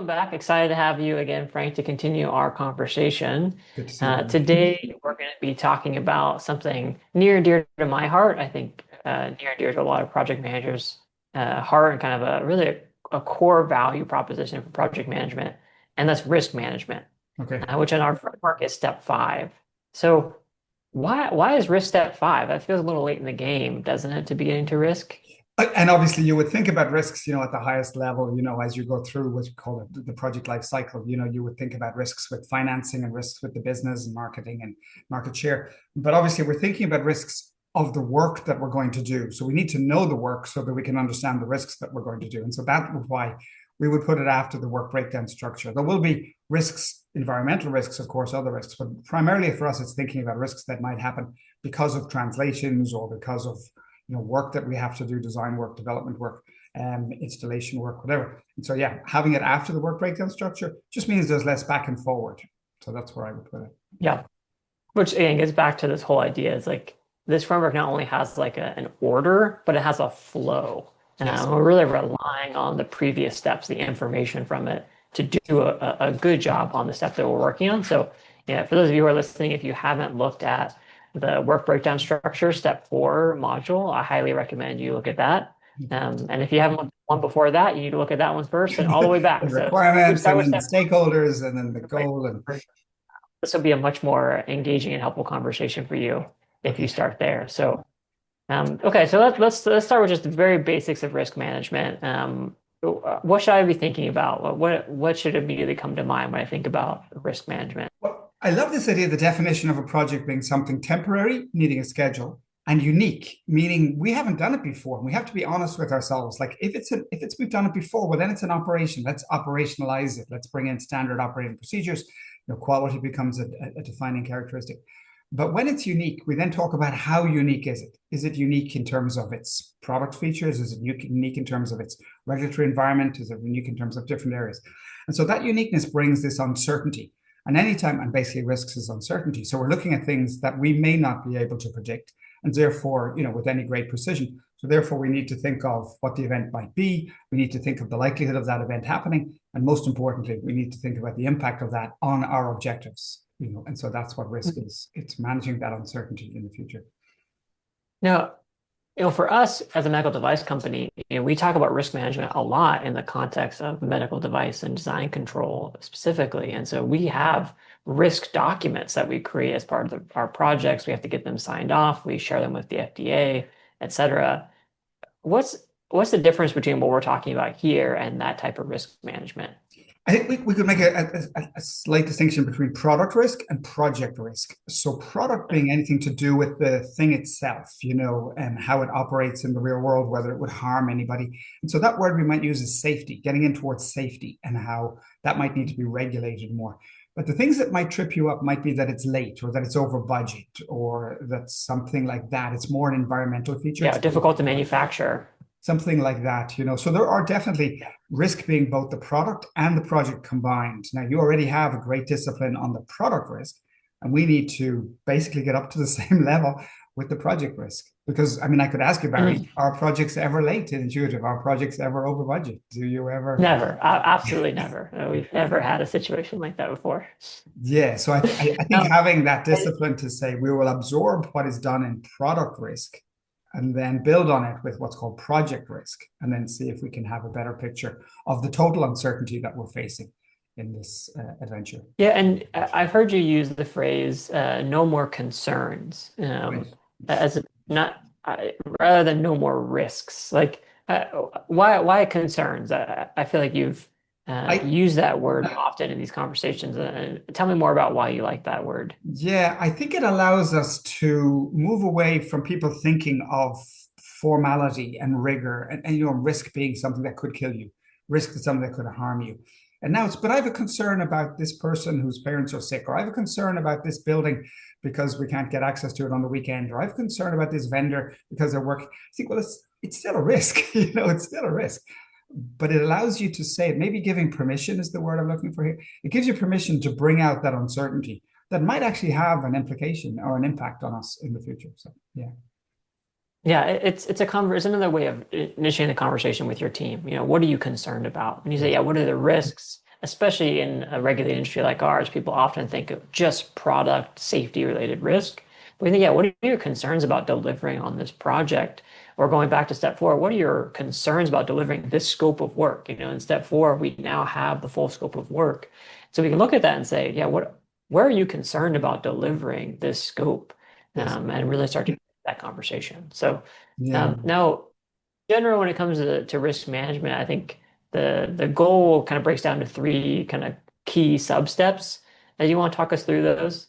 back. Excited to have you again, Frank, to continue our conversation. Good to see you, Brian. Today, we're going to be talking about something near and dear to my heart. I think near and dear to a lot of project managers' heart, and kind of a core value proposition for project management, and that's risk management, Okay. which in our framework is step five. So, why is risk step five? That feels a little late in the game, doesn't it, to be getting to risk? And obviously, you would think about risks, at the highest level, as you go through what you call it, the project life cycle. You would think about risks with financing and risks with the business and marketing and market share. But obviously, we're thinking about risks of the work that we're going to do. So we need to know the work so that we can understand the risks that we're going to do. And so that was why we would put it after the work breakdown structure. There will be risks, environmental risks, of course, other risks, but primarily for us, it's thinking about risks that might happen because of translations or because of work that we have to do, design work, development work, installation work, whatever. And so, yeah, having it after the work breakdown structure just means there's less back and forward. So that's where I would put it. Yeah. Which again gets back to this whole idea. It's like this framework not only has like an order, but it has a flow. Yes. We're really relying on the previous steps, the information from it, to do a good job on the step that we're working on. So, yeah, for those of you who are listening, if you haven't looked at the work breakdown structure, step four module, I highly recommend you look at that. And if you haven't looked at one before that, you need to look at that one first and all the way back. The So we requirements start and with then the step stakeholders and then the one. goal and This will be a much more engaging and helpful conversation for you if you okay. start there. So, okay, so let's start with just the very basics of risk management. What should I be thinking about? What should immediately come to mind when I think about risk management? Well, I love this idea, the definition of a project being something temporary, needing a schedule, and unique, meaning we haven't done it before. And we have to be honest with ourselves. Like if we've done it before, well, then it's an operation. Let's operationalize it. Let's bring in standard operating procedures. Quality becomes a defining characteristic. But when it's unique, we then talk about how unique is it? Is it unique in terms of its product features? Is it unique in terms of its regulatory environment? Is it unique in terms of different areas? And so that uniqueness brings this uncertainty. And anytime, and basically risks is uncertainty. So we're looking at things that we may not be able to predict, and therefore, with any great precision. So therefore, we need to think of what the event might be. We need to think of the likelihood of that event happening. And most importantly, we need to think about the impact of that on our objectives. And so that's what risk is. It's managing that uncertainty in the future. Now, for us as a medical device company, we talk about risk management a lot in the context of medical device and design control specifically. And so we have risk documents that we create as part of our projects. We have to get them signed off. We share them with the FDA, et cetera. What's the difference between what we're talking about here and that type of risk management? I think we could make a slight distinction between product risk and project risk. So, product being anything to do with the thing itself, and how it operates in the real world, whether it would harm anybody. And so, that word we might use is safety, getting in towards safety and how that might need to be regulated more. But the things that might trip you up might be that it's late or that it's over budget or that something like that. It's more an environmental feature. Yeah, difficult to manufacture. Something like that. So there are definitely risk being both the product and the project combined. Now, you already have a great discipline on the product risk, and we need to basically get up to the same level with the project risk. Because, I could ask you, Barry, are projects ever late in Intuitive? Are projects ever over budget? Do you ever? Never, absolutely never. No, we've never had a situation like that before. Yeah, so I think No, having that discipline to say we will absorb what is done in product risk and then build on it with what's called project risk, and then see if we can have a better picture of the total uncertainty that we're facing in this adventure. yeah, and I've heard you use the phrase "no more concerns," Right. as not rather than "no more risks." Like, why concerns? I feel like you've I used that word often in these conversations. Tell me more about why you like that word. Yeah, I think it allows us to move away from people thinking of formality and rigor and risk being something that could kill you, risk is something that could harm you. And now but I have a concern about this person whose parents are sick, or I have a concern about this building because we can't get access to it on the weekend, or I have a concern about this vendor because they're working. I think, well, it's still a risk, it's still a risk. But it allows you to say it. Maybe giving permission is the word I'm looking for here. It gives you permission to bring out that uncertainty that might actually have an implication or an impact on us in the future. So, yeah. Yeah, it's another way of initiating the conversation with your team. What are you concerned about? And you say, yeah, what are the risks? especially in a regulated industry like ours, people often think of just product safety related risk. But we think, yeah, what are your concerns about delivering on this project? Or going back to step four, what are your concerns about delivering this scope of work? In step four, we now have the full scope of work. So we can look at that and say, yeah, where are you concerned about delivering this scope? Yes. And really start to get that conversation. So Yeah. now, general when it comes to risk management, I think the goal kind of breaks down to three kind of key sub steps. You want to talk us through those?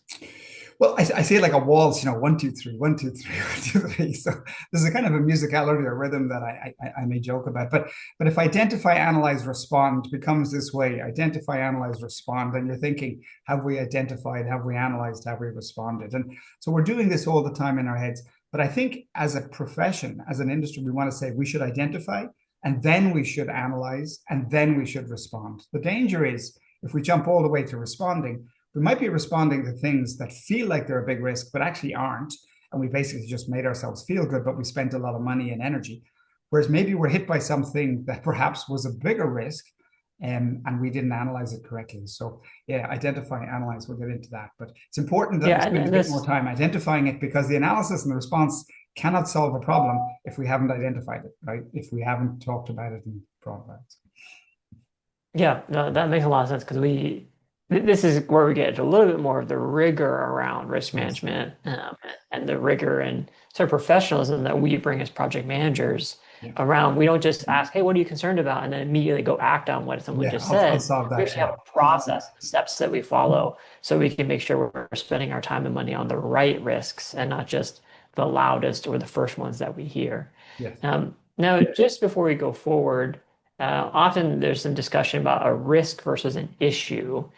Well, I see it like a waltz, 1, 2, 3, 1, 2, 3, 1, 2, 3. So there's a kind of a musicality or rhythm that I may joke about. But if identify, analyze, respond becomes this way, identify, analyze, respond, then you're thinking, have we identified, have we analyzed, have we responded? And so we're doing this all the time in our heads. But I think as a profession, as an industry, we want to say we should identify and then we should analyze and then we should respond. The danger is if we jump all the way to responding, we might be responding to things that feel like they're a big risk, but actually aren't. And we basically just made ourselves feel good, but we spent a lot of money and energy. Whereas maybe we're hit by something that perhaps was a bigger risk, and we didn't analyze it correctly. So yeah, identify, analyze, we'll get into that. But it's important that Yeah, we spend a bit more time identifying it because the analysis and the response cannot solve a problem if we haven't identified it, right? If we haven't talked about it and brought about it. yeah, no, that makes a lot of sense because this is where we get a little bit more of the rigor around risk Yes. management, and the rigor and sort of professionalism that we bring as project managers Yeah. around. We don't just ask, hey, what are you concerned about? And then immediately go act on what someone Yeah. just I'll said. solve We that. actually have a process, steps that we follow so we can make sure we're spending our time and money on the right risks and not just the loudest or the first ones that we hear. Yes. Now, just before we go forward, often there's some discussion about a risk versus an issue.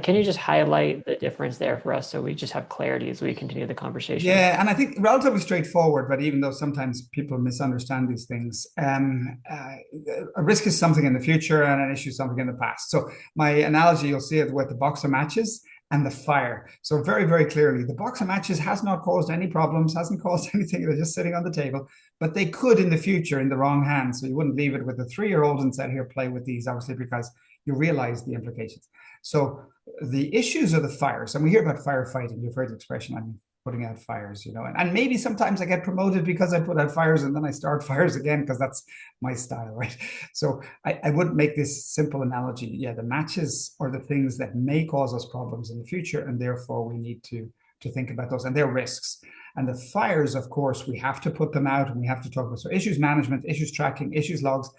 Can you just highlight the difference there for us so we just have clarity as we continue the conversation? Yeah, and I think relatively straightforward, but even though sometimes people misunderstand these things, a risk is something in the future and an issue is something in the past. So my analogy, you'll see it with the box of matches and the fire. So very, very clearly, the box of matches has not caused any problems, hasn't caused anything. They're just sitting on the table, but they could in the future in the wrong hands. So you wouldn't leave it with a 3-year-old and said, here, play with these, obviously, because you realize the implications. So the issues are the fires, and we hear about firefighting. You've heard the expression, I'm putting out fires, and maybe sometimes I get promoted because I put out fires and then I start fires again because that's my style, right? So I would make this simple analogy. Yeah, the matches are the things that may cause us problems in the future, and therefore we need to think about those, and they're risks. And the fires, of course, we have to put them out and we have to talk about. So issues management, issues tracking, issues logs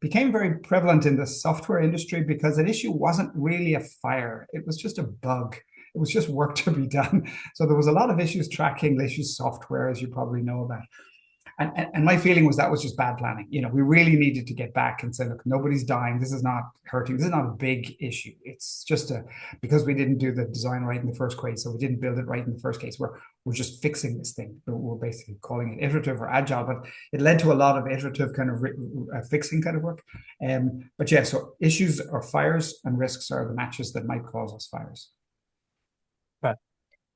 became very prevalent in the software industry because an issue wasn't really a fire. It was just a bug. It was just work to be done. So there was a lot of issues tracking, issues software, as you probably know about. And my feeling was that was just bad planning. We really needed to get back and say, look, nobody's dying. This is not hurting. This is not a big issue. It's just because we didn't do the design right in the first case, so we didn't build it right in the first case. We're just fixing this thing. We're basically calling it iterative or agile, but it led to a lot of iterative kind of fixing kind of work. But yeah, so issues or fires and risks are the matches that might cause us fires. Right.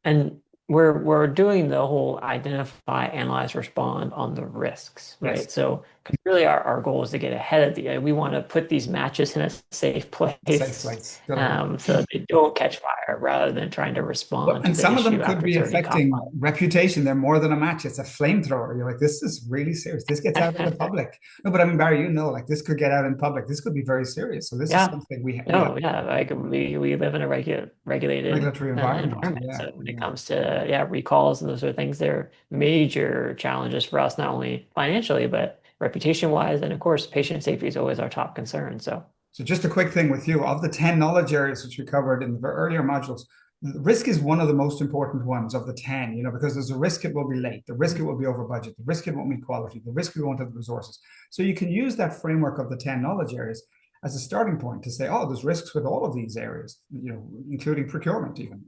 And we're doing the whole identify, analyze, respond on the risks, right? Yes. So 'cause really our goal is to get ahead of we want to put these matches in a safe place, Safe place. so that they don't catch fire rather than trying to Well, respond to and the some of them issue could after be it's already caught affecting reputation. They're more than a match. It's a flamethrower. You're like, this is really serious. This gets out in the fire. public. No, but I mean, Barry, like this could get out in public. This could be very serious. So this is Yeah. something we have No, yeah, like we live in a regulated regulatory environment. environment. Yeah, So when it yeah. comes to recalls and those sort of things, they're major challenges for us, not only financially, but reputation wise. And of course, patient safety is always our top concern. So So just a quick thing with you, of the 10 knowledge areas which we covered in the earlier modules, risk is one of the most important ones of the 10, because there's a risk it will be late, the risk it will be over budget, the risk it won't meet quality, the risk we won't have the resources. So you can use that framework of the 10 knowledge areas as a starting point to say, oh, there's risks with all of these areas, including procurement even,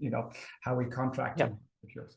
how we contract yeah. and procure.